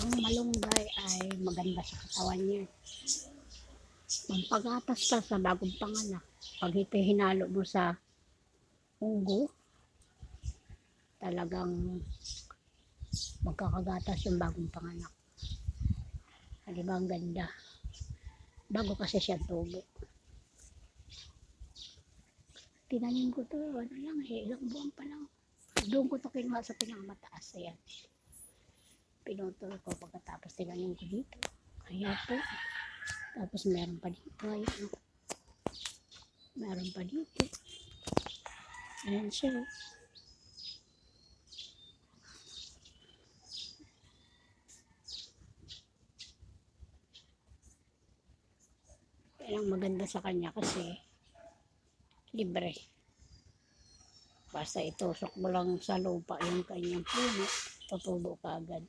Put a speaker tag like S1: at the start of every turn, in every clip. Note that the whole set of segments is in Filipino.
S1: Ang malunggay ay maganda sa katawan niya. Pampagatas ka sa bagong panganak. Pag ito hinalo mo sa unggo, talagang magkakagatas yung bagong panganak. Di ba ang ganda? Bago kasi siya tubo. Tinanim ko to, ano lang ilang buwan pa lang. Doon ko to kinuha sa pinakamataas. Ayan. Pinutol ko pagkatapos tinanim ko dito. Kaya po. Tapos meron pa dito. Ayan. Meron pa dito. Ayan siya. Yan ang maganda sa kanya kasi libre. Basta itusok mo lang sa lupa yung kanyang puno, tutubo ka agad.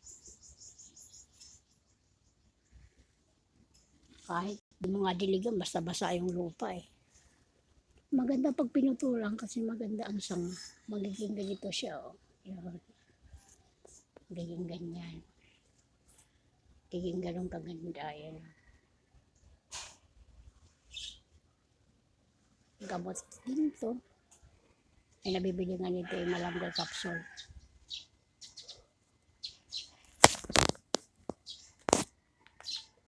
S1: Kahit di mo nga diligan, basta basa yung lupa eh. Maganda pag pinutulang kasi maganda ang sanga. Magiging ganito siya oh. Yan. Magiging ganyan. Magiging ganun kaganda. Yan. Gamot din to. Ay nabibili nga nito yung malunggay capsule.